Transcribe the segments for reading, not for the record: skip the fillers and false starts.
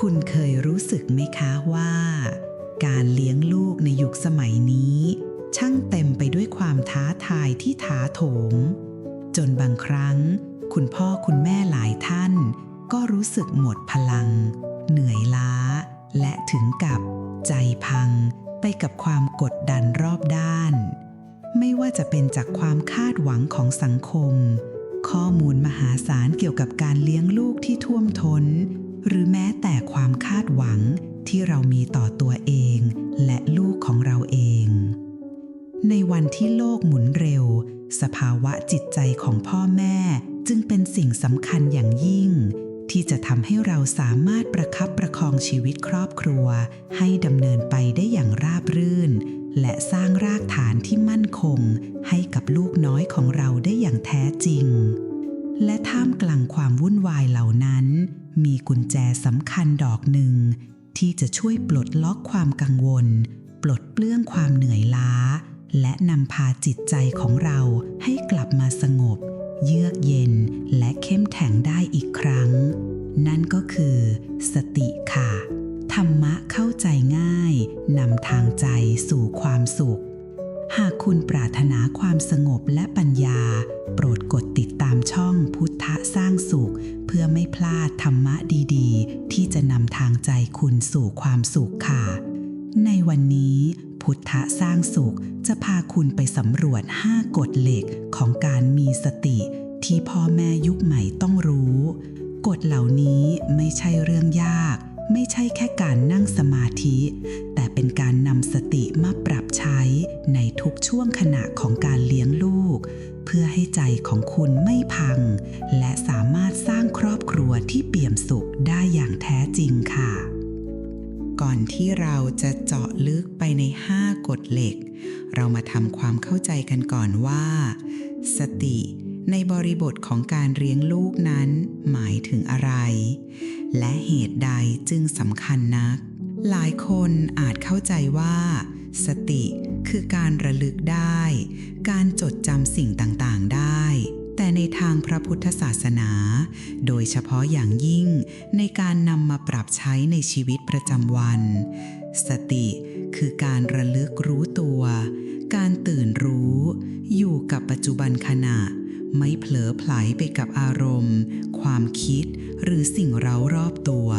คุณเคยรู้สึกไหมคะว่าการเลี้ยงลูกในยุคสมัยนี้ช่างเต็มไปด้วยความท้าทายที่ถาโถมจนบางครั้งคุณพ่อคุณแม่หลายท่านก็รู้สึกหมดพลังเหนื่อยล้าและถึงกับใจพังไปกับความกดดันรอบด้านไม่ว่าจะเป็นจากความคาดหวังของสังคมข้อมูลมหาศาลเกี่ยวกับการเลี้ยงลูกที่ท่วมท้นหรือแม้แต่ความคาดหวังที่เรามีต่อตัวเองและลูกของเราเองในวันที่โลกหมุนเร็วสภาวะจิตใจของพ่อแม่จึงเป็นสิ่งสำคัญอย่างยิ่งที่จะทำให้เราสามารถประคับประคองชีวิตครอบครัวให้ดำเนินไปได้อย่างราบรื่นและสร้างรากฐานที่มั่นคงให้กับลูกน้อยของเราได้อย่างแท้จริงและท่ามกลางความวุ่นวายเหล่านั้นมีกุญแจสำคัญดอกหนึ่งที่จะช่วยปลดล็อกความกังวลปลดเปลื้องความเหนื่อยล้าและนำพาจิตใจของเราให้กลับมาสงบเยือกเย็นและเข้มแข็งได้อีกครั้งนั่นก็คือสติค่ะธรรมะเข้าใจง่ายนำทางใจสู่ความสุขหากคุณปรารถนาความสงบและปัญญาโปรดกดติดตามช่องพุทธะสร้างสุขเพื่อไม่พลาดธรรมะดีๆที่จะนำทางใจคุณสู่ความสุขค่ะในวันนี้พุทธะสร้างสุขจะพาคุณไปสำรวจ5กฎเหล็กของการมีสติที่พ่อแม่ยุคใหม่ต้องรู้กฎเหล่านี้ไม่ใช่เรื่องยากไม่ใช่แค่การนั่งสมาธิแต่เป็นการนำสติมาปรับใช้ในทุกช่วงขณะของการเลี้ยงลูกเพื่อให้ใจของคุณไม่พังและสามารถสร้างครอบครัวที่เปี่ยมสุขได้อย่างแท้จริงค่ะก่อนที่เราจะเจาะลึกไปใน5กฎเหล็กเรามาทำความเข้าใจกันก่อนว่าสติในบริบทของการเลี้ยงลูกนั้นหมายถึงอะไรและเหตุใดจึงสำคัญนักหลายคนอาจเข้าใจว่าสติคือการระลึกได้การจดจำสิ่งต่างๆได้แต่ในทางพระพุทธศาสนาโดยเฉพาะอย่างยิ่งในการนำมาปรับใช้ในชีวิตประจำวันสติคือการระลึกรู้ตัวการตื่นรู้อยู่กับปัจจุบันขณะไม่เผลอไผลไปกับอารมณ์ความคิดหรือสิ่งเร้ารอบตัว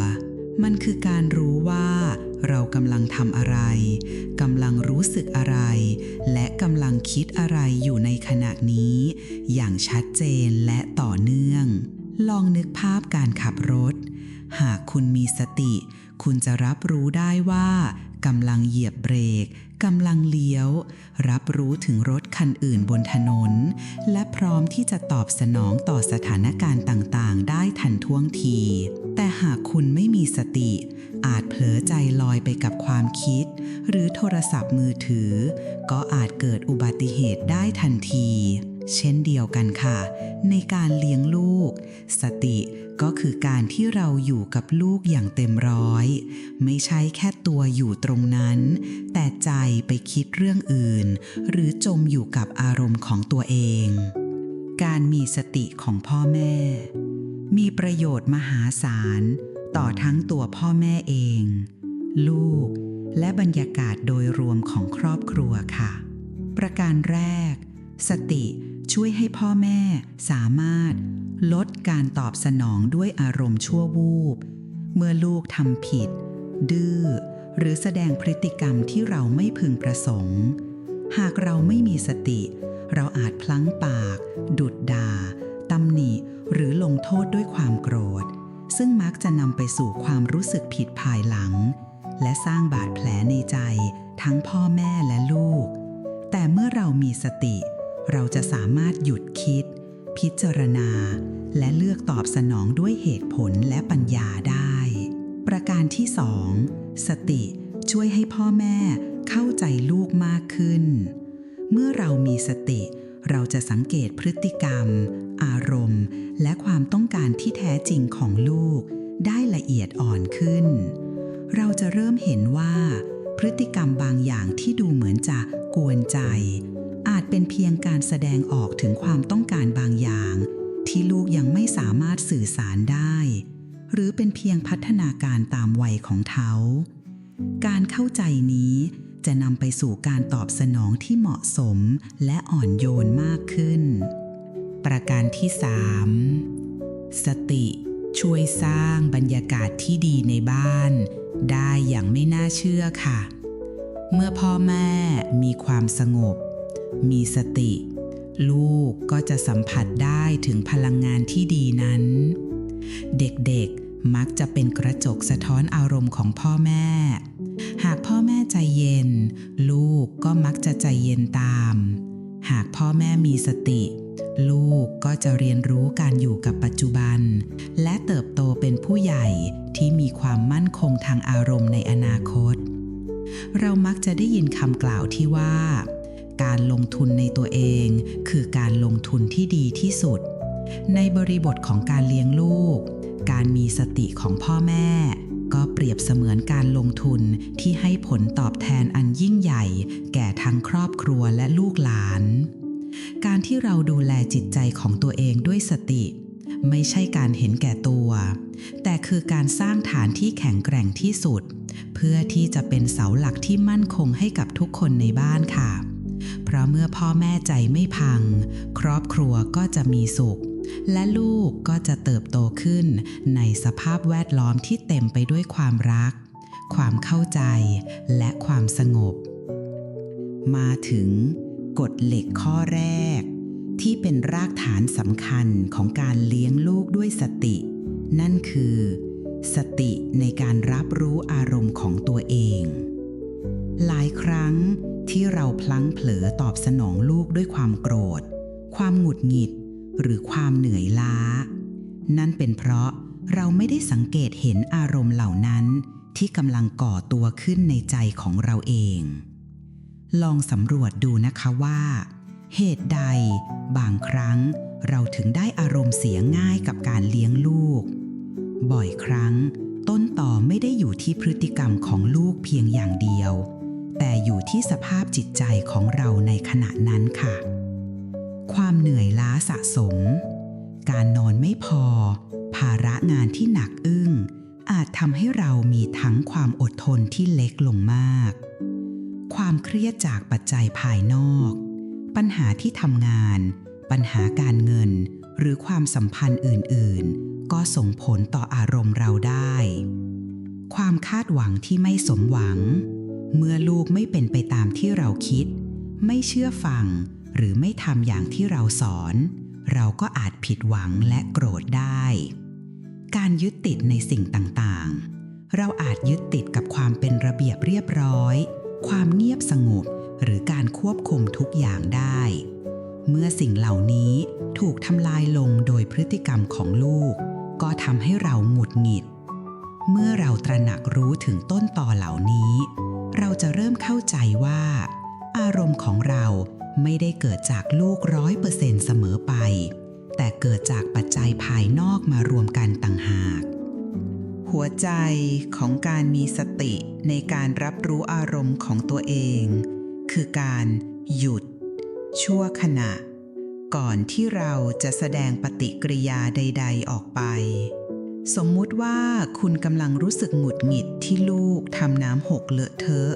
มันคือการรู้ว่าเรากำลังทำอะไรกำลังรู้สึกอะไรและกำลังคิดอะไรอยู่ในขณะนี้อย่างชัดเจนและต่อเนื่องลองนึกภาพการขับรถหากคุณมีสติคุณจะรับรู้ได้ว่ากำลังเหยียบเบรกกำลังเลี้ยวรับรู้ถึงรถคันอื่นบนถนนและพร้อมที่จะตอบสนองต่อสถานการณ์ต่างๆได้ทันท่วงทีแต่หากคุณไม่มีสติอาจเผลอใจลอยไปกับความคิดหรือโทรศัพท์มือถือก็อาจเกิดอุบัติเหตุได้ทันทีเช่นเดียวกันค่ะในการเลี้ยงลูกสติก็คือการที่เราอยู่กับลูกอย่างเต็มร้อยไม่ใช่แค่ตัวอยู่ตรงนั้นแต่ใจไปคิดเรื่องอื่นหรือจมอยู่กับอารมณ์ของตัวเองการมีสติของพ่อแม่มีประโยชน์มหาศาลต่อทั้งตัวพ่อแม่เองลูกและบรรยากาศโดยรวมของครอบครัวค่ะประการแรกสติช่วยให้พ่อแม่สามารถลดการตอบสนองด้วยอารมณ์ชั่ววูบเมื่อลูกทำผิดดื้อหรือแสดงพฤติกรรมที่เราไม่พึงประสงค์หากเราไม่มีสติเราอาจพลั้งปากดุดด่าตำหนิหรือลงโทษด้วยความโกรธซึ่งมักจะนำไปสู่ความรู้สึกผิดภายหลังและสร้างบาดแผลในใจทั้งพ่อแม่และลูกแต่เมื่อเรามีสติเราจะสามารถหยุดคิดพิจารณาและเลือกตอบสนองด้วยเหตุผลและปัญญาได้ประการที่2สติช่วยให้พ่อแม่เข้าใจลูกมากขึ้นเมื่อเรามีสติเราจะสังเกตพฤติกรรมอารมณ์และความต้องการที่แท้จริงของลูกได้ละเอียดอ่อนขึ้นเราจะเริ่มเห็นว่าพฤติกรรมบางอย่างที่ดูเหมือนจะกวนใจอาจเป็นเพียงการแสดงออกถึงความต้องการบางอย่างที่ลูกยังไม่สามารถสื่อสารได้ หรือเป็นเพียงพัฒนาการตามวัยของเขาการเข้าใจนี้จะนำไปสู่การตอบสนองที่เหมาะสมและอ่อนโยนมากขึ้นประการที่ 3 สติช่วยสร้างบรรยากาศที่ดีในบ้านได้อย่างไม่น่าเชื่อค่ะเมื่อพ่อแม่มีความสงบมีสติลูกก็จะสัมผัสได้ถึงพลังงานที่ดีนั้นเด็กๆมักจะเป็นกระจกสะท้อนอารมณ์ของพ่อแม่หากพ่อแม่ใจเย็นลูกก็มักจะใจเย็นตามหากพ่อแม่มีสติลูกก็จะเรียนรู้การอยู่กับปัจจุบันและเติบโตเป็นผู้ใหญ่ที่มีความมั่นคงทางอารมณ์ในอนาคตเรามักจะได้ยินคำกล่าวที่ว่าการลงทุนในตัวเองคือการลงทุนที่ดีที่สุดในบริบทของการเลี้ยงลูกการมีสติของพ่อแม่ก็เปรียบเสมือนการลงทุนที่ให้ผลตอบแทนอันยิ่งใหญ่แก่ทั้งครอบครัวและลูกหลานการที่เราดูแลจิตใจของตัวเองด้วยสติไม่ใช่การเห็นแก่ตัวแต่คือการสร้างฐานที่แข็งแกร่งที่สุดเพื่อที่จะเป็นเสาหลักที่มั่นคงให้กับทุกคนในบ้านค่ะเพราะเมื่อพ่อแม่ใจไม่พังครอบครัวก็จะมีสุขและลูกก็จะเติบโตขึ้นในสภาพแวดล้อมที่เต็มไปด้วยความรักความเข้าใจและความสงบมาถึงกฎเหล็กข้อแรกที่เป็นรากฐานสำคัญของการเลี้ยงลูกด้วยสตินั่นคือสติในการรับรู้อารมณ์ของตัวเองหลายครั้งที่เราพลั้งเผลอตอบสนองลูกด้วยความโกรธความหงุดหงิดหรือความเหนื่อยล้านั่นเป็นเพราะเราไม่ได้สังเกตเห็นอารมณ์เหล่านั้นที่กำลังก่อตัวขึ้นในใจของเราเองลองสำรวจดูนะคะว่าเหตุใดบางครั้งเราถึงได้อารมณ์เสียง่ายกับการเลี้ยงลูกบ่อยครั้งต้นต่อไม่ได้อยู่ที่พฤติกรรมของลูกเพียงอย่างเดียวแต่อยู่ที่สภาพจิตใจของเราในขณะนั้นค่ะความเหนื่อยล้าสะสมการนอนไม่พอภาระงานที่หนักอึ้งอาจทำให้เรามีทั้งความอดทนที่เล็กลงมากความเครียดจากปัจจัยภายนอกปัญหาที่ทำงานปัญหาการเงินหรือความสัมพันธ์อื่นๆก็ส่งผลต่ออารมณ์เราได้ความคาดหวังที่ไม่สมหวังเมื่อลูกไม่เป็นไปตามที่เราคิดไม่เชื่อฟังหรือไม่ทำอย่างที่เราสอนเราก็อาจผิดหวังและโกรธได้การยึดติดในสิ่งต่างๆเราอาจยึดติดกับความเป็นระเบียบเรียบร้อยความเงียบสงบหรือการควบคุมทุกอย่างได้เมื่อสิ่งเหล่านี้ถูกทำลายลงโดยพฤติกรรมของลูกก็ทำให้เราหงุดหงิดเมื่อเราตระหนักรู้ถึงต้นตอเหล่านี้เราจะเริ่มเข้าใจว่าอารมณ์ของเราไม่ได้เกิดจากลูก100%เสมอไปแต่เกิดจากปัจจัยภายนอกมารวมกันต่างหากหัวใจของการมีสติในการรับรู้อารมณ์ของตัวเองคือการหยุดชั่วขณะก่อนที่เราจะแสดงปฏิกิริยาใดๆออกไปสมมุติว่าคุณกำลังรู้สึกหงุดหงิดที่ลูกทำน้ำหกเลอะเทอะ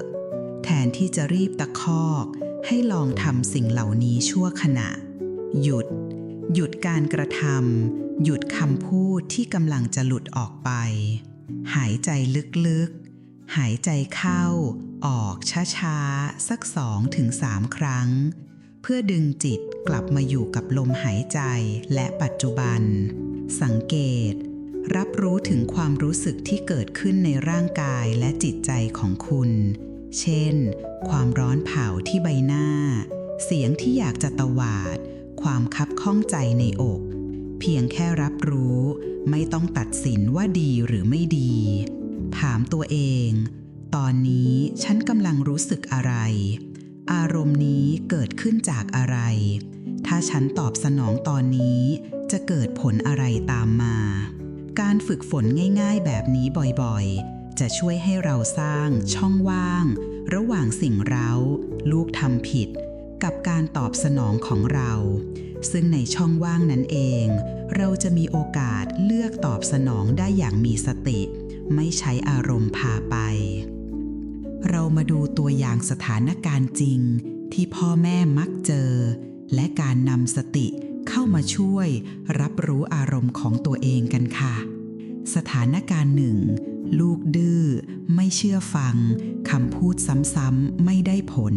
แทนที่จะรีบตะคอกให้ลองทำสิ่งเหล่านี้ชั่วขณะหยุดการกระทำหยุดคำพูดที่กำลังจะหลุดออกไปหายใจลึกๆหายใจเข้าออกช้าๆสัก 2-3 ครั้งเพื่อดึงจิตกลับมาอยู่กับลมหายใจและปัจจุบันสังเกตรับรู้ถึงความรู้สึกที่เกิดขึ้นในร่างกายและจิตใจของคุณเช่นความร้อนเผาที่ใบหน้าเสียงที่อยากจะตวาดความคับข้องใจในอกเพียงแค่รับรู้ไม่ต้องตัดสินว่าดีหรือไม่ดีถามตัวเองตอนนี้ฉันกำลังรู้สึกอะไรอารมณ์นี้เกิดขึ้นจากอะไรถ้าฉันตอบสนองตอนนี้จะเกิดผลอะไรตามมาการฝึกฝนง่ายๆแบบนี้บ่อยๆจะช่วยให้เราสร้างช่องว่างระหว่างสิ่งเร้าลูกทำผิดกับการตอบสนองของเราซึ่งในช่องว่างนั้นเอง เราจะมีโอกาสเลือกตอบสนองได้อย่างมีสติไม่ใช้อารมณ์พาไปเรามาดูตัวอย่างสถานการณ์จริงที่พ่อแม่มักเจอและการนำสติเข้ามาช่วยรับรู้อารมณ์ของตัวเองกันค่ะสถานการณ์หนึ่งลูกดื้อไม่เชื่อฟังคำพูดซ้ำๆไม่ได้ผล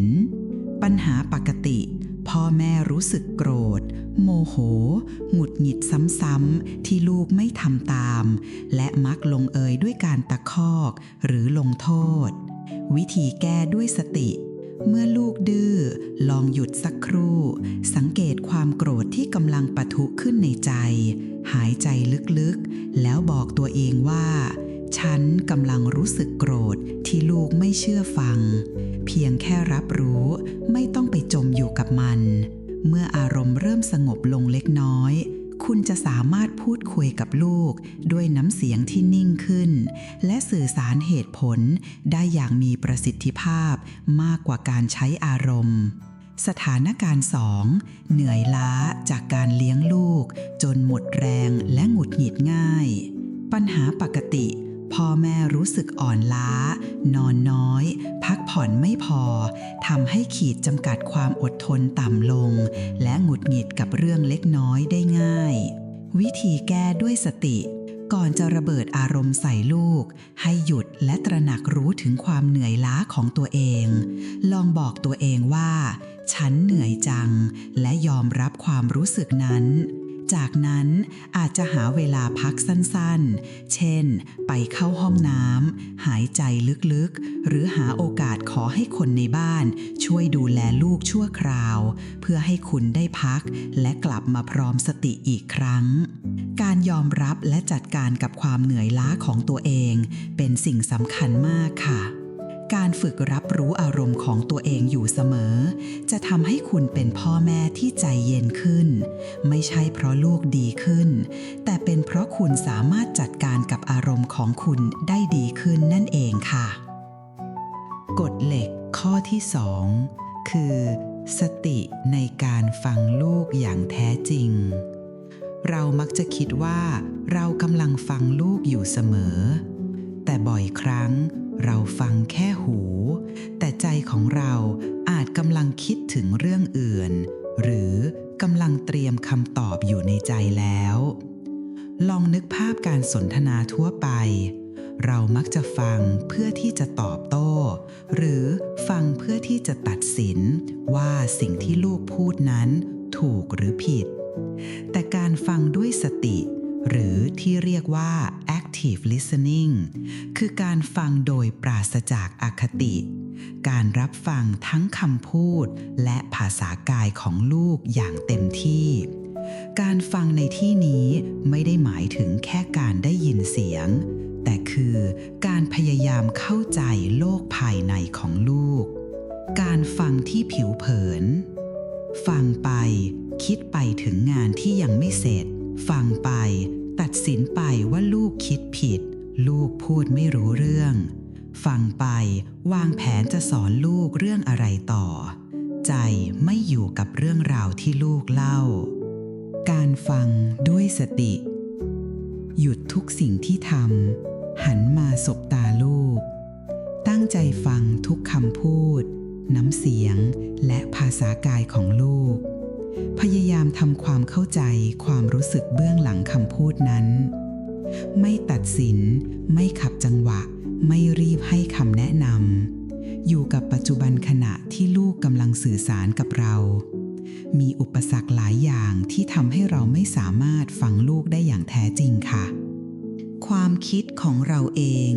ปัญหาปกติพ่อแม่รู้สึกโกรธโมโหหงุดหงิดซ้ำๆที่ลูกไม่ทำตามและมักลงเอยด้วยการตะคอกหรือลงโทษวิธีแก้ด้วยสติเมื่อลูกดื้อลองหยุดสักครู่สังเกตความโกรธที่กำลังปะทุขึ้นในใจหายใจลึกๆแล้วบอกตัวเองว่าฉันกำลังรู้สึกโกรธที่ลูกไม่เชื่อฟังเพียงแค่รับรู้ไม่ต้องไปจมอยู่กับมันเมื่ออารมณ์เริ่มสงบลงเล็กน้อยคุณจะสามารถพูดคุยกับลูกด้วยน้ำเสียงที่นิ่งขึ้นและสื่อสารเหตุผลได้อย่างมีประสิทธิภาพมากกว่าการใช้อารมณ์สถานการณ์ 2 เหนื่อยล้าจากการเลี้ยงลูกจนหมดแรงและหงุดหงิดง่ายปัญหาปกติพ่อแม่รู้สึกอ่อนล้านอนน้อยพักผ่อนไม่พอทำให้ขีดจำกัดความอดทนต่ำลงและหงุดหงิดกับเรื่องเล็กน้อยได้ง่ายวิธีแก้ด้วยสติก่อนจะระเบิดอารมณ์ใส่ลูกให้หยุดและตระหนักรู้ถึงความเหนื่อยล้าของตัวเองลองบอกตัวเองว่าฉันเหนื่อยจังและยอมรับความรู้สึกนั้นจากนั้นอาจจะหาเวลาพักสั้นๆเช่นไปเข้าห้องน้ำหายใจลึกๆหรือหาโอกาสขอให้คนในบ้านช่วยดูแลลูกชั่วคราวเพื่อให้คุณได้พักและกลับมาพร้อมสติอีกครั้งการยอมรับและจัดการกับความเหนื่อยล้าของตัวเองเป็นสิ่งสำคัญมากค่ะการฝึกรับรู้อารมณ์ของตัวเองอยู่เสมอจะทำให้คุณเป็นพ่อแม่ที่ใจเย็นขึ้นไม่ใช่เพราะลูกดีขึ้นแต่เป็นเพราะคุณสามารถจัดการกับอารมณ์ของคุณได้ดีขึ้นนั่นเองค่ะกฎเหล็กข้อที่ 2 คือสติในการฟังลูกอย่างแท้จริงเรามักจะคิดว่าเรากำลังฟังลูกอยู่เสมอแต่บ่อยครั้งเราฟังแค่หูแต่ใจของเราอาจกำลังคิดถึงเรื่องอื่นหรือกำลังเตรียมคำตอบอยู่ในใจแล้วลองนึกภาพการสนทนาทั่วไปเรามักจะฟังเพื่อที่จะตอบโต้หรือฟังเพื่อที่จะตัดสินว่าสิ่งที่ลูกพูดนั้นถูกหรือผิดแต่การฟังด้วยสติหรือที่เรียกว่า active listening คือการฟังโดยปราศจากอคติการรับฟังทั้งคำพูดและภาษากายของลูกอย่างเต็มที่การฟังในที่นี้ไม่ได้หมายถึงแค่การได้ยินเสียงแต่คือการพยายามเข้าใจโลกภายในของลูกการฟังที่ผิวเผินฟังไปคิดไปถึงงานที่ยังไม่เสร็จฟังไปตัดสินไปว่าลูกคิดผิดลูกพูดไม่รู้เรื่องฟังไปวางแผนจะสอนลูกเรื่องอะไรต่อใจไม่อยู่กับเรื่องราวที่ลูกเล่าการฟังด้วยสติหยุดทุกสิ่งที่ทำหันมาสบตาลูกตั้งใจฟังทุกคำพูดน้ำเสียงและภาษากายของลูกพยายามทำความเข้าใจความรู้สึกเบื้องหลังคำพูดนั้นไม่ตัดสินไม่ขับจังหวะไม่รีบให้คำแนะนำอยู่กับปัจจุบันขณะที่ลูกกำลังสื่อสารกับเรามีอุปสรรคหลายอย่างที่ทำให้เราไม่สามารถฟังลูกได้อย่างแท้จริงค่ะความคิดของเราเอง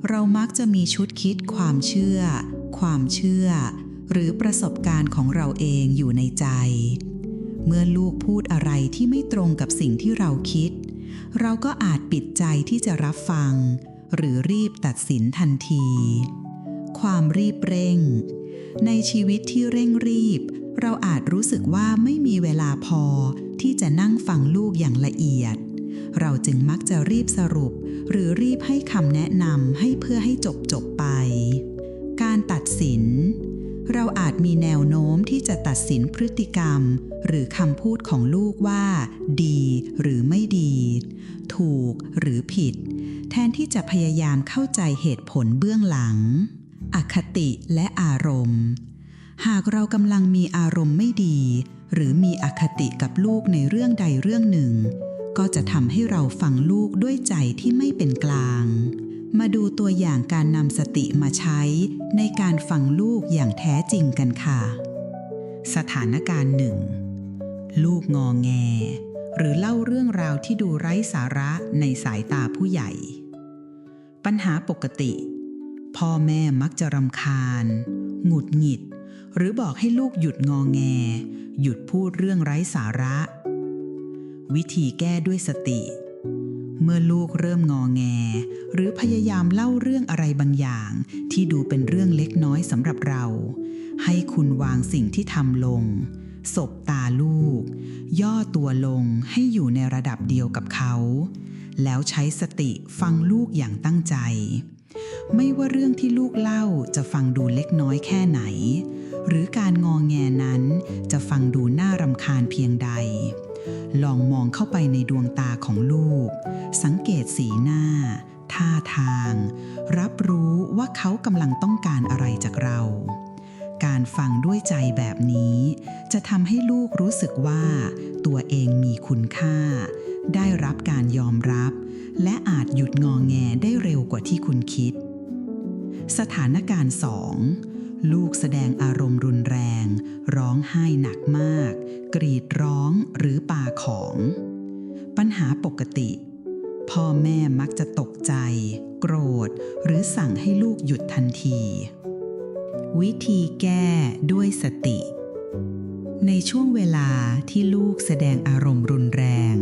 เรามักจะมีชุดคิดความเชื่อหรือประสบการณ์ของเราเองอยู่ในใจเมื่อลูกพูดอะไรที่ไม่ตรงกับสิ่งที่เราคิดเราก็อาจปิดใจที่จะรับฟังหรือรีบตัดสินทันทีความรีบเร่งในชีวิตที่เร่งรีบเราอาจรู้สึกว่าไม่มีเวลาพอที่จะนั่งฟังลูกอย่างละเอียดเราจึงมักจะรีบสรุปหรือรีบให้คำแนะนำให้เพื่อให้จบไปการตัดสินเราอาจมีแนวโน้มที่จะตัดสินพฤติกรรม หรือคำพูดของลูกว่าดีหรือไม่ดี ถูกหรือผิด แทนที่จะพยายามเข้าใจเหตุผลเบื้องหลังอคติและอารมณ์หากเรากำลังมีอารมณ์ไม่ดีหรือมีอคติกับลูกในเรื่องใดเรื่องหนึ่งก็จะทำให้เราฟังลูกด้วยใจที่ไม่เป็นกลางมาดูตัวอย่างการนำสติมาใช้ในการฟังลูกอย่างแท้จริงกันค่ะสถานการณ์หนึ่งลูกงอแงหรือเล่าเรื่องราวที่ดูไร้สาระในสายตาผู้ใหญ่ปัญหาปกติพ่อแม่มักจะรำคาญหงุดหงิดหรือบอกให้ลูกหยุดงอแงหยุดพูดเรื่องไร้สาระวิธีแก้ด้วยสติเมื่อลูกเริ่มงอแงหรือพยายามเล่าเรื่องอะไรบางอย่างที่ดูเป็นเรื่องเล็กน้อยสำหรับเราให้คุณวางสิ่งที่ทำลงสบตาลูกย่อตัวลงให้อยู่ในระดับเดียวกับเขาแล้วใช้สติฟังลูกอย่างตั้งใจไม่ว่าเรื่องที่ลูกเล่าจะฟังดูเล็กน้อยแค่ไหนหรือการงอแงนั้นจะฟังดูน่ารำคาญเพียงใดลองมองเข้าไปในดวงตาของลูกสังเกตสีหน้าท่าทางรับรู้ว่าเขากำลังต้องการอะไรจากเราการฟังด้วยใจแบบนี้จะทำให้ลูกรู้สึกว่าตัวเองมีคุณค่าได้รับการยอมรับและอาจหยุดงอแงได้เร็วกว่าที่คุณคิดสถานการณ์2ลูกแสดงอารมณ์รุนแรงร้องไห้หนักมากกรีดร้องหรือปาของปัญหาปกติพ่อแม่มักจะตกใจโกรธหรือสั่งให้ลูกหยุดทันทีวิธีแก้ด้วยสติในช่วงเวลาที่ลูกแสดงอารมณ์รุนแรง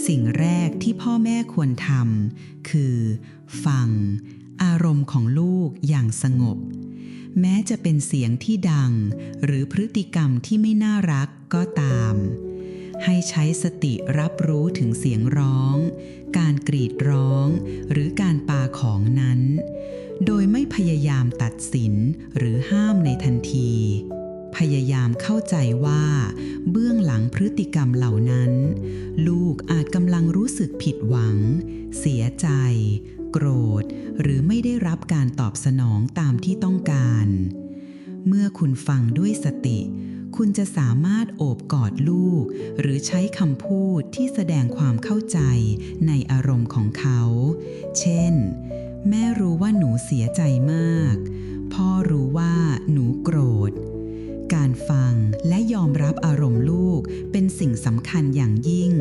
สิ่งแรกที่พ่อแม่ควรทำคือฟังอารมณ์ของลูกอย่างสงบแม้จะเป็นเสียงที่ดังหรือพฤติกรรมที่ไม่น่ารักก็ตามให้ใช้สติรับรู้ถึงเสียงร้องการกรีดร้องหรือการปาของนั้นโดยไม่พยายามตัดสินหรือห้ามในทันทีพยายามเข้าใจว่าเบื้องหลังพฤติกรรมเหล่านั้นลูกอาจกำลังรู้สึกผิดหวังเสียใจโกรธหรือไม่ได้รับการตอบสนองตามที่ต้องการเมื่อคุณฟังด้วยสติคุณจะสามารถโอบกอดลูกหรือใช้คำพูดที่แสดงความเข้าใจในอารมณ์ของเขาเช่นแม่รู้ว่าหนูเสียใจมากพ่อรู้ว่าหนูโกรธการฟังและยอมรับอารมณ์ลูกเป็นสิ่งสำคัญอย่างยิ่ง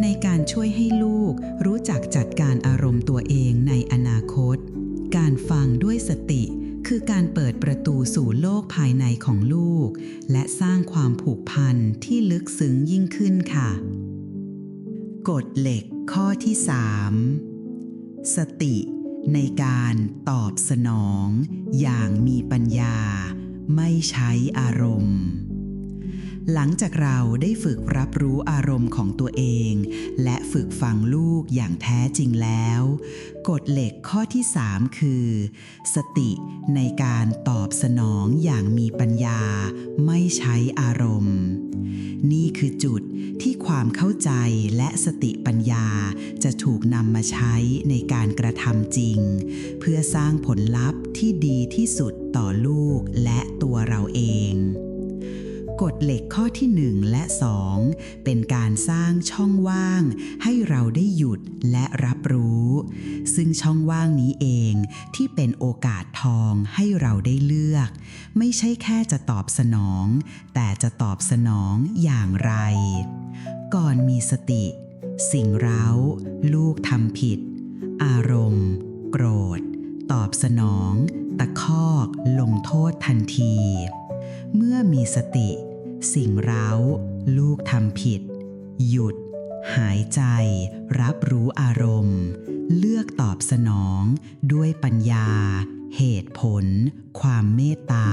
ในการช่วยให้ลูกรู้จักจัดการอารมณ์ตัวเองในอนาคตการฟังด้วยสติคือการเปิดประตูสู่โลกภายในของลูกและสร้างความผูกพันที่ลึกซึ้งยิ่งขึ้นค่ะกฎเหล็กข้อที่3สติในการตอบสนองอย่างมีปัญญาไม่ใช้อารมณ์หลังจากเราได้ฝึกรับรู้อารมณ์ของตัวเองและฝึกฟังลูกอย่างแท้จริงแล้วกฎเหล็กข้อที่3คือสติในการตอบสนองอย่างมีปัญญาไม่ใช้อารมณ์นี่คือจุดที่ความเข้าใจและสติปัญญาจะถูกนำมาใช้ในการกระทำจริงเพื่อสร้างผลลัพธ์ที่ดีที่สุดต่อลูกและตัวเราเองกฎเหล็กข้อที่1และ2เป็นการสร้างช่องว่างให้เราได้หยุดและรับรู้ซึ่งช่องว่างนี้เองที่เป็นโอกาสทองให้เราได้เลือกไม่ใช่แค่จะตอบสนองแต่จะตอบสนองอย่างไรก่อนมีสติสิ่งเร้าลูกทำผิดอารมณ์โกรธตอบสนองตะคอกลงโทษทันทีเมื่อมีสติสิ่งเร้าลูกทำผิดหยุดหายใจรับรู้อารมณ์เลือกตอบสนองด้วยปัญญาเหตุผลความเมตตา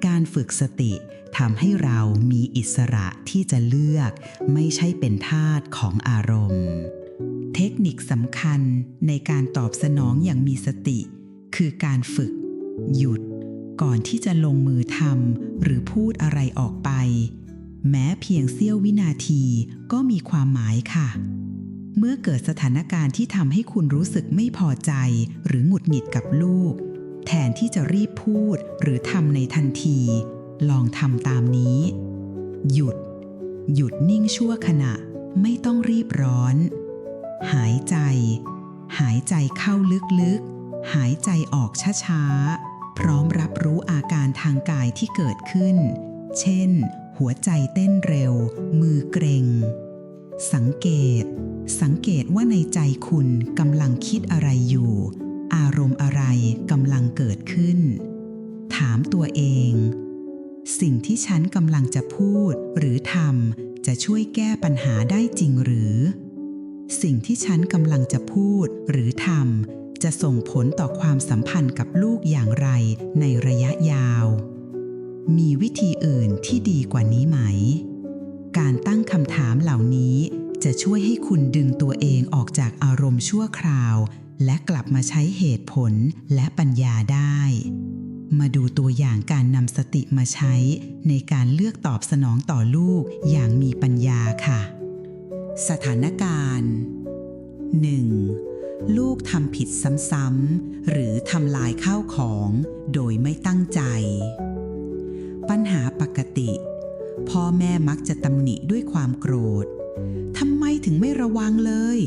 การฝึกสติทำให้เรามีอิสระที่จะเลือกไม่ใช่เป็นทาสของอารมณ์เทคนิคสำคัญในการตอบสนองอย่างมีสติคือการฝึกหยุดก่อนที่จะลงมือทำหรือพูดอะไรออกไป แม้เพียงเสี้ยววินาทีก็มีความหมายค่ะเมื่อเกิดสถานการณ์ที่ทำให้คุณรู้สึกไม่พอใจหรือหงุดหงิดกับลูกแทนที่จะรีบพูดหรือทำในทันทีลองทำตามนี้หยุดนิ่งชั่วขณะไม่ต้องรีบร้อนหายใจเข้าลึกๆหายใจออกช้าๆพร้อมรับรู้อาการทางกายที่เกิดขึ้นเช่นหัวใจเต้นเร็วมือเกร็งสังเกตว่าในใจคุณกำลังคิดอะไรอยู่อารมณ์อะไรกำลังเกิดขึ้นถามตัวเองสิ่งที่ฉันกำลังจะพูดหรือทำจะช่วยแก้ปัญหาได้จริงหรือสิ่งที่ฉันกำลังจะพูดหรือทำจะส่งผลต่อความสัมพันธ์กับลูกอย่างไรในระยะยาวมีวิธีอื่นที่ดีกว่านี้ไหมการตั้งคำถามเหล่านี้จะช่วยให้คุณดึงตัวเองออกจากอารมณ์ชั่วคราวและกลับมาใช้เหตุผลและปัญญาได้มาดูตัวอย่างการนำสติมาใช้ในการเลือกตอบสนองต่อลูกอย่างมีปัญญาค่ะสถานการณ์ 1. ลูกทำผิดซ้ำๆหรือทำลายข้าวของโดยไม่ตั้งใจปัญหาปกติพ่อแม่มักจะตำหนิด้วยความโกรธทำไมถึงไม่ระวังเลย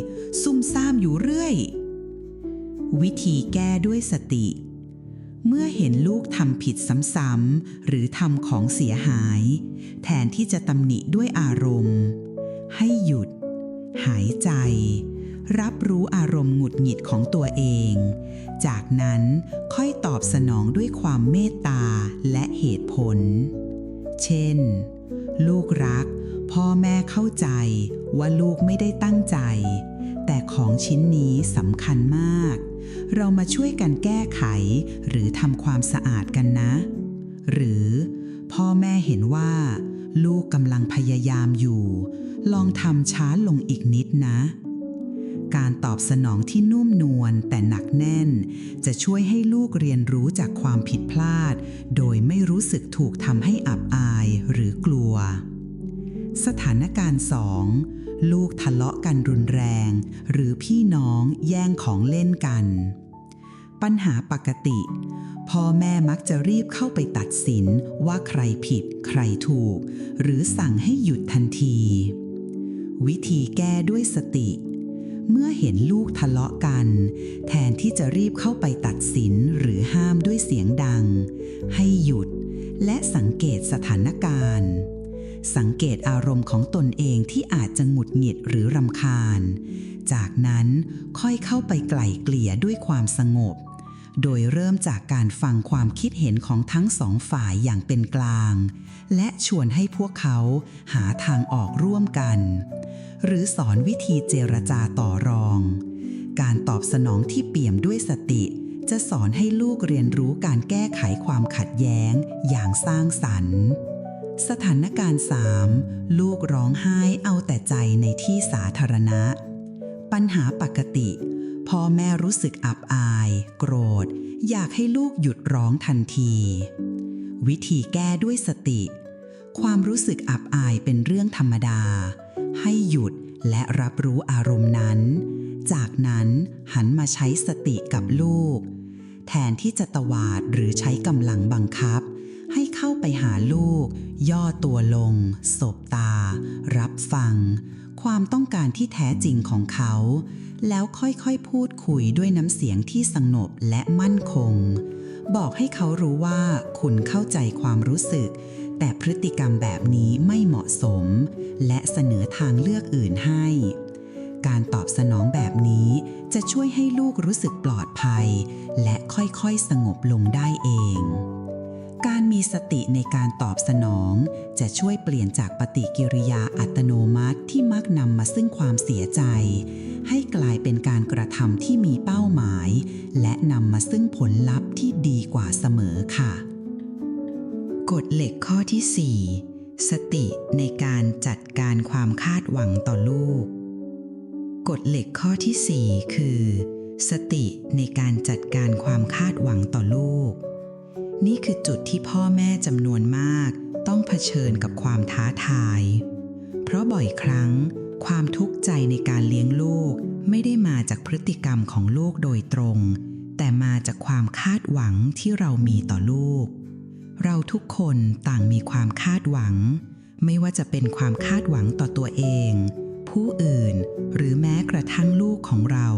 ซุ่มซ่ามอยู่เรื่อยวิธีแก้ด้วยสติเมื่อเห็นลูกทำผิดซ้ำๆหรือทำของเสียหายแทนที่จะตำหนิด้วยอารมณ์ให้หยุดหายใจรับรู้อารมณ์หงุดหงิดของตัวเองจากนั้นค่อยตอบสนองด้วยความเมตตาและเหตุผลเช่นลูกรักพ่อแม่เข้าใจว่าลูกไม่ได้ตั้งใจแต่ของชิ้นนี้สำคัญมากเรามาช่วยกันแก้ไขหรือทำความสะอาดกันนะหรือพ่อแม่เห็นว่าลูกกำลังพยายามอยู่ลองทำช้าลงอีกนิดนะการตอบสนองที่นุ่มนวลแต่หนักแน่นจะช่วยให้ลูกเรียนรู้จากความผิดพลาดโดยไม่รู้สึกถูกทำให้อับอายหรือกลัวสถานการณ์ 2. ลูกทะเลาะกันรุนแรงหรือพี่น้องแย่งของเล่นกันปัญหาปกติพ่อแม่มักจะรีบเข้าไปตัดสินว่าใครผิดใครถูกหรือสั่งให้หยุดทันทีวิธีแก้ด้วยสติเมื่อเห็นลูกทะเลาะกันแทนที่จะรีบเข้าไปตัดสินหรือห้ามด้วยเสียงดังให้หยุดและสังเกตสถานการณ์สังเกตอารมณ์ของตนเองที่อาจจะหงุดหงิดหรือรำคาญจากนั้นค่อยเข้าไปไกล่เกลี่ยด้วยความสงบโดยเริ่มจากการฟังความคิดเห็นของทั้งสองฝ่ายอย่างเป็นกลางและชวนให้พวกเขาหาทางออกร่วมกันหรือสอนวิธีเจรจาต่อรองการตอบสนองที่เปี่ยมด้วยสติจะสอนให้ลูกเรียนรู้การแก้ไขความขัดแย้งอย่างสร้างสรรค์สถานการณ์ 3. ลูกร้องไห้เอาแต่ใจในที่สาธารณะปัญหาปกติพ่อแม่รู้สึกอับอายโกรธอยากให้ลูกหยุดร้องทันทีวิธีแก้ด้วยสติความรู้สึกอับอายเป็นเรื่องธรรมดาให้หยุดและรับรู้อารมณ์นั้นจากนั้นหันมาใช้สติกับลูกแทนที่จะตวาดหรือใช้กำลังบังคับให้เข้าไปหาลูกย่อตัวลงสบตารับฟังความต้องการที่แท้จริงของเขาแล้วค่อยๆพูดคุยด้วยน้ำเสียงที่สงบและมั่นคงบอกให้เขารู้ว่าคุณเข้าใจความรู้สึกแต่พฤติกรรมแบบนี้ไม่เหมาะสมและเสนอทางเลือกอื่นให้การตอบสนองแบบนี้จะช่วยให้ลูกรู้สึกปลอดภัยและค่อยๆสงบลงได้เองการมีสติในการตอบสนองจะช่วยเปลี่ยนจากปฏิกิริยาอัตโนมัติที่มักนำมาซึ่งความเสียใจให้กลายเป็นการกระทำที่มีเป้าหมายและนำมาซึ่งผลลัพธ์ที่ดีกว่าเสมอค่ะกฎเหล็กข้อที่ 4 สติในการจัดการความคาดหวังต่อลูกกฎเหล็กข้อที่ 4 คือสติในการจัดการความคาดหวังต่อลูกนี่คือจุดที่พ่อแม่จำนวนมาก ต้องเผชิญกับความท้าทายเพราะบ่อยครั้งความทุกข์ใจในการเลี้ยงลูกไม่ได้มาจากพฤติกรรมของลูกโดยตรงแต่มาจากความคาดหวังที่เรามีต่อลูกเราทุกคนต่างมีความคาดหวังไม่ว่าจะเป็นความคาดหวังต่อตัวเองผู้อื่นหรือแม้กระทั่งลูกของเรา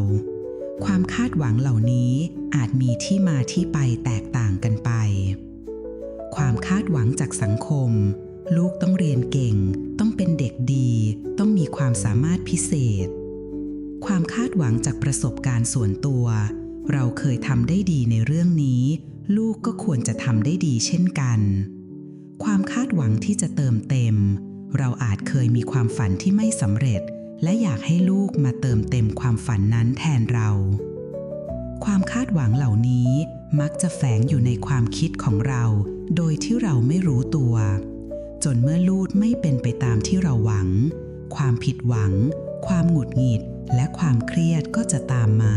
ความคาดหวังเหล่านี้อาจมีที่มาที่ไปแตกต่างกันไปความคาดหวังจากสังคมลูกต้องเรียนเก่งต้องเป็นเด็กดีต้องมีความสามารถพิเศษความคาดหวังจากประสบการณ์ส่วนตัวเราเคยทำได้ดีในเรื่องนี้ลูกก็ควรจะทำได้ดีเช่นกันความคาดหวังที่จะเติมเต็มเราอาจเคยมีความฝันที่ไม่สำเร็จและอยากให้ลูกมาเติมเต็มความฝันนั้นแทนเราความคาดหวังเหล่านี้มักจะแฝงอยู่ในความคิดของเราโดยที่เราไม่รู้ตัวจนเมื่อลูกไม่เป็นไปตามที่เราหวังความผิดหวังความหงุดหงิดและความเครียดก็จะตามมา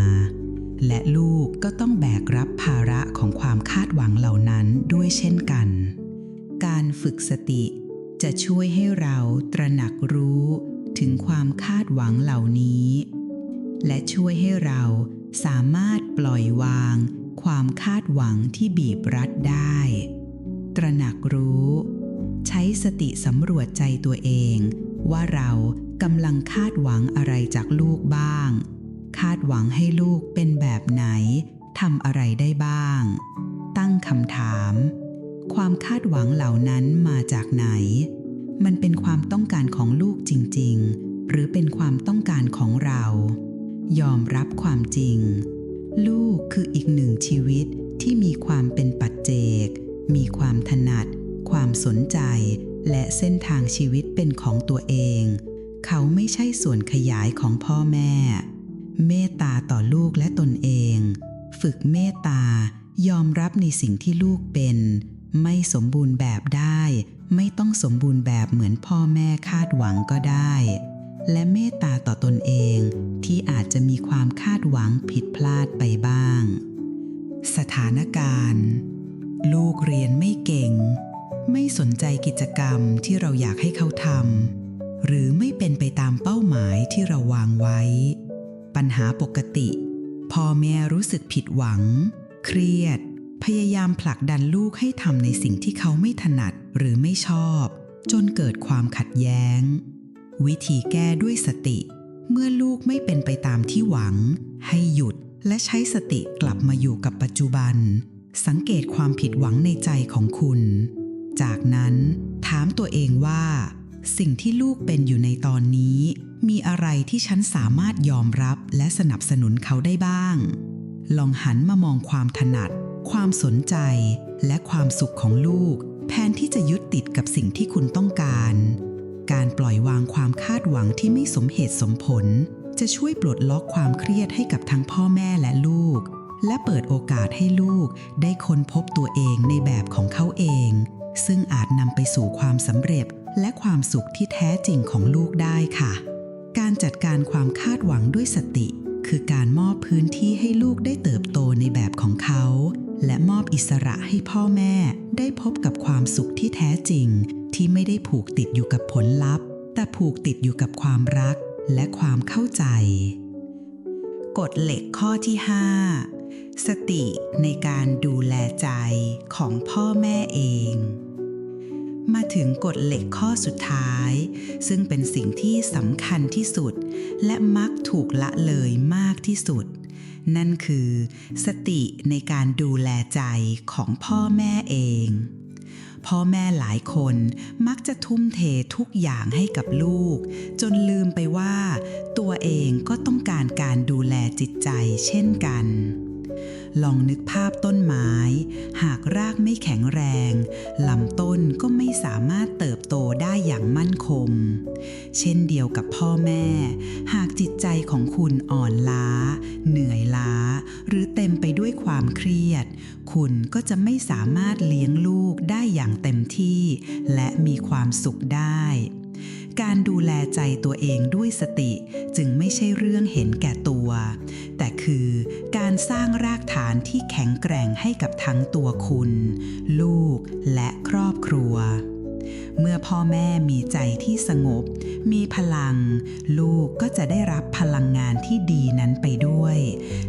และลูกก็ต้องแบกรับภาระของความคาดหวังเหล่านั้นด้วยเช่นกันการฝึกสติจะช่วยให้เราตระหนักรู้ถึงความคาดหวังเหล่านี้และช่วยให้เราสามารถปล่อยวางความคาดหวังที่บีบรัดได้ตระหนักรู้ใช้สติสำรวจใจตัวเองว่าเรากำลังคาดหวังอะไรจากลูกบ้างคาดหวังให้ลูกเป็นแบบไหนทำอะไรได้บ้างตั้งคำถามความคาดหวังเหล่านั้นมาจากไหนมันเป็นความต้องการของลูกจริงๆหรือเป็นความต้องการของเรายอมรับความจริงลูกคืออีกหนึ่งชีวิตที่มีความเป็นปัจเจกมีความถนัดความสนใจและเส้นทางชีวิตเป็นของตัวเองเขาไม่ใช่ส่วนขยายของพ่อแม่เมตตาต่อลูกและตนเองฝึกเมตตายอมรับในสิ่งที่ลูกเป็นไม่สมบูรณ์แบบได้ไม่ต้องสมบูรณ์แบบเหมือนพ่อแม่คาดหวังก็ได้และเมตตาต่อตนเองที่อาจจะมีความคาดหวังผิดพลาดไปบ้างสถานการณ์ลูกเรียนไม่เก่งไม่สนใจกิจกรรมที่เราอยากให้เขาทำหรือไม่เป็นไปตามเป้าหมายที่เราวางไว้ปัญหาปกติพ่อแม่รู้สึกผิดหวังเครียดพยายามผลักดันลูกให้ทำในสิ่งที่เขาไม่ถนัดหรือไม่ชอบจนเกิดความขัดแย้งวิธีแก้ด้วยสติเมื่อลูกไม่เป็นไปตามที่หวังให้หยุดและใช้สติกลับมาอยู่กับปัจจุบันสังเกตความผิดหวังในใจของคุณจากนั้นถามตัวเองว่าสิ่งที่ลูกเป็นอยู่ในตอนนี้มีอะไรที่ฉันสามารถยอมรับและสนับสนุนเขาได้บ้างลองหันมามองความถนัดความสนใจและความสุขของลูกแทนที่จะยึดติดกับสิ่งที่คุณต้องการการปล่อยวางความคาดหวังที่ไม่สมเหตุสมผลจะช่วยปลดล็อกความเครียดให้กับทั้งพ่อแม่และลูกและเปิดโอกาสให้ลูกได้ค้นพบตัวเองในแบบของเขาเองซึ่งอาจนำไปสู่ความสำเร็จและความสุขที่แท้จริงของลูกได้ค่ะการจัดการความคาดหวังด้วยสติคือการมอบพื้นที่ให้ลูกได้เติบโตในแบบของเขาและมอบอิสระให้พ่อแม่ได้พบกับความสุขที่แท้จริงที่ไม่ได้ผูกติดอยู่กับผลลัพธ์แต่ผูกติดอยู่กับความรักและความเข้าใจกฎเหล็กข้อที่ 5 สติในการดูแลใจของพ่อแม่เองมาถึงกฎเหล็กข้อสุดท้ายซึ่งเป็นสิ่งที่สำคัญที่สุดและมักถูกละเลยมากที่สุดนั่นคือสติในการดูแลใจของพ่อแม่เองพ่อแม่หลายคนมักจะทุ่มเททุกอย่างให้กับลูกจนลืมไปว่าตัวเองก็ต้องการการดูแลจิตใจเช่นกันลองนึกภาพต้นไม้หากรากไม่แข็งแรงลำต้นก็ไม่สามารถเติบโตได้อย่างมั่นคงเช่นเดียวกับพ่อแม่หากจิตใจของคุณอ่อนล้าเหนื่อยล้าหรือเต็มไปด้วยความเครียดคุณก็จะไม่สามารถเลี้ยงลูกได้อย่างเต็มที่และมีความสุขได้การดูแลใจตัวเองด้วยสติจึงไม่ใช่เรื่องเห็นแก่ตัวแต่คือการสร้างรากฐานที่แข็งแกร่งให้กับทั้งตัวคุณลูกและครอบครัว เมื่อพ่อแม่มีใจที่สงบมีพลังลูกก็จะได้รับพลังงานที่ดีนั้นไปด้วย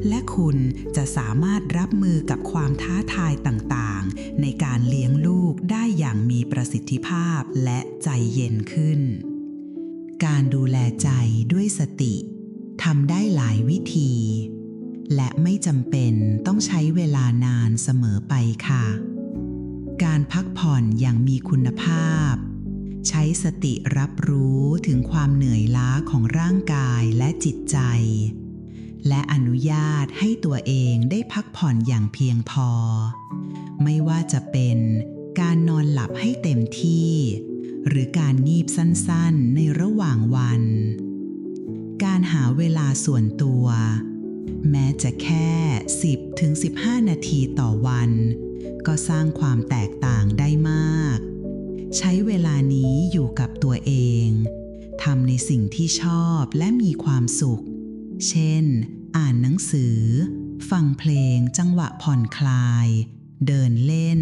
และคุณจะสามารถรับมือกับความท้าทายต่างๆในการเลี้ยงลูกได้อย่างมีประสิทธิภาพและใจเย็นขึ้นการดูแลใจด้วยสติทำได้หลายวิธีและไม่จำเป็นต้องใช้เวลานานเสมอไปค่ะการพักผ่อนอย่างมีคุณภาพใช้สติรับรู้ถึงความเหนื่อยล้าของร่างกายและจิตใจและอนุญาตให้ตัวเองได้พักผ่อนอย่างเพียงพอไม่ว่าจะเป็นการนอนหลับให้เต็มที่หรือการงีบสั้นๆในระหว่างวันการหาเวลาส่วนตัวแม้จะแค่ 10-15 นาทีต่อวันก็สร้างความแตกต่างได้มากใช้เวลานี้อยู่กับตัวเองทำในสิ่งที่ชอบและมีความสุขเช่นอ่านหนังสือฟังเพลงจังหวะผ่อนคลายเดินเล่น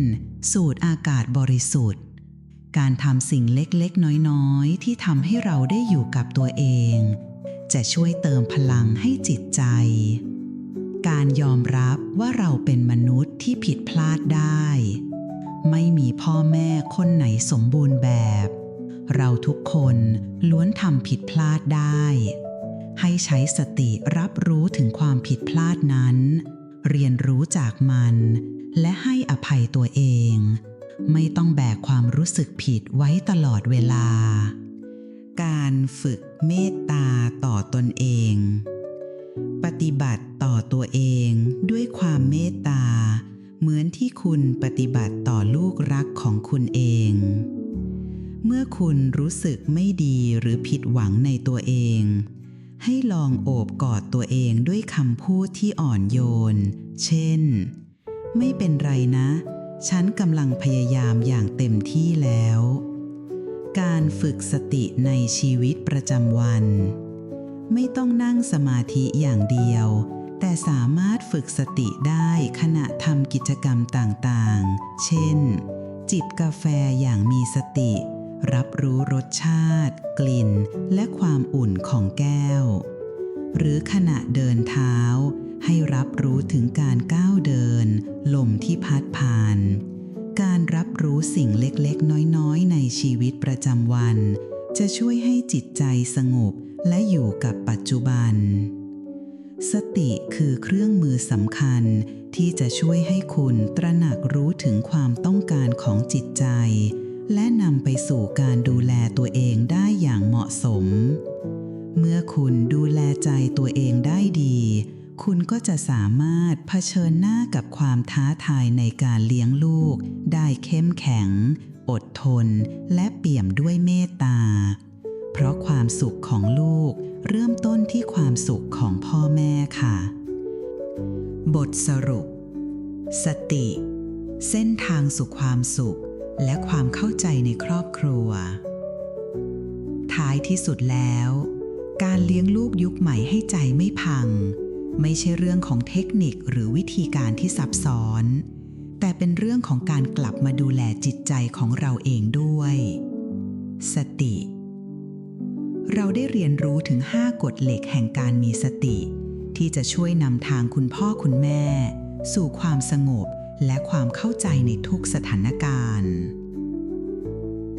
สูดอากาศบริสุทธิ์การทำสิ่งเล็กๆน้อยๆที่ทำให้เราได้อยู่กับตัวเองจะช่วยเติมพลังให้จิตใจการยอมรับว่าเราเป็นมนุษย์ที่ผิดพลาดได้ไม่มีพ่อแม่คนไหนสมบูรณ์แบบเราทุกคนล้วนทำผิดพลาดได้ให้ใช้สติรับรู้ถึงความผิดพลาดนั้นเรียนรู้จากมันและให้อภัยตัวเองไม่ต้องแบกความรู้สึกผิดไว้ตลอดเวลาการฝึกเมตตาต่อตนเองปฏิบัติต่อตัวเองด้วยความเมตตาเหมือนที่คุณปฏิบัติต่อลูกรักของคุณเองเมื่อคุณรู้สึกไม่ดีหรือผิดหวังในตัวเองให้ลองโอบกอดตัวเองด้วยคำพูดที่อ่อนโยนเช่นไม่เป็นไรนะฉันกำลังพยายามอย่างเต็มที่แล้วการฝึกสติในชีวิตประจำวันไม่ต้องนั่งสมาธิอย่างเดียวแต่สามารถฝึกสติได้ขณะทำกิจกรรมต่างๆเช่นจิบกาแฟอย่างมีสติรับรู้รสชาติกลิ่นและความอุ่นของแก้วหรือขณะเดินเท้าให้รับรู้ถึงการก้าวเดินลมที่พัดผ่านการรับรู้สิ่งเล็กๆน้อยๆในชีวิตประจำวันจะช่วยให้จิตใจสงบและอยู่กับปัจจุบันสติคือเครื่องมือสำคัญที่จะช่วยให้คุณตระหนักรู้ถึงความต้องการของจิตใจและนำไปสู่การดูแลตัวเองได้อย่างเหมาะสมเมื่อคุณดูแลใจตัวเองได้ดีคุณก็จะสามารถเผชิญหน้ากับความท้าทายในการเลี้ยงลูกได้เข้มแข็งอดทนและเปี่ยมด้วยเมตตาเพราะความสุขของลูกเริ่มต้นที่ความสุขของพ่อแม่ค่ะบทสรุปสติเส้นทางสู่ความสุขและความเข้าใจในครอบครัวท้ายที่สุดแล้วการเลี้ยงลูกยุคใหม่ให้ใจไม่พังไม่ใช่เรื่องของเทคนิคหรือวิธีการที่ซับซ้อนแต่เป็นเรื่องของการกลับมาดูแลจิตใจของเราเองด้วยสติเราได้เรียนรู้ถึง5 กฎเหล็กแห่งการมีสติที่จะช่วยนำทางคุณพ่อคุณแม่สู่ความสงบและความเข้าใจในทุกสถานการณ์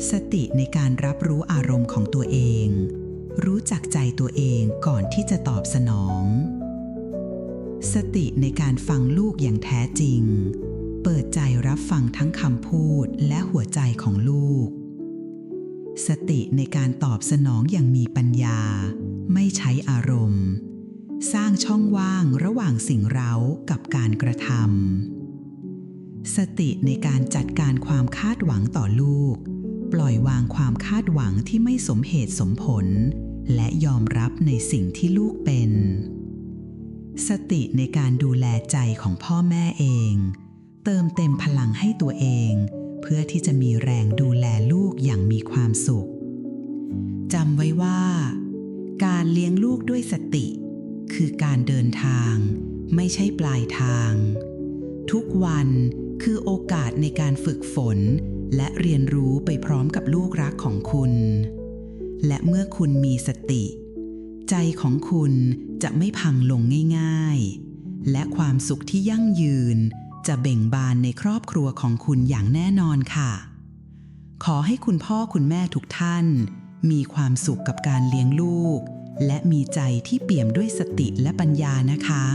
สติในการรับรู้อารมณ์ของตัวเองรู้จักใจตัวเองก่อนที่จะตอบสนองสติในการฟังลูกอย่างแท้จริงเปิดใจรับฟังทั้งคำพูดและหัวใจของลูกสติในการตอบสนองอย่างมีปัญญาไม่ใช้อารมณ์สร้างช่องว่างระหว่างสิ่งเร้ากับการกระทำสติในการจัดการความคาดหวังต่อลูกปล่อยวางความคาดหวังที่ไม่สมเหตุสมผลและยอมรับในสิ่งที่ลูกเป็นสติในการดูแลใจของพ่อแม่เองเติมเต็มพลังให้ตัวเองเพื่อที่จะมีแรงดูแลลูกอย่างมีความสุขจำไว้ว่าการเลี้ยงลูกด้วยสติคือการเดินทางไม่ใช่ปลายทางทุกวันคือโอกาสในการฝึกฝน และเรียนรู้ไปพร้อมกับลูกรักของคุณ และเมื่อคุณมีสติ ใจของคุณจะไม่พังลงง่ายๆและความสุขที่ยั่งยืนจะเบ่งบานในครอบครัวของคุณอย่างแน่นอนค่ะขอให้คุณพ่อคุณแม่ทุกท่านมีความสุขกับการเลี้ยงลูกและมีใจที่เปี่ยมด้วยสติและปัญญานะคะ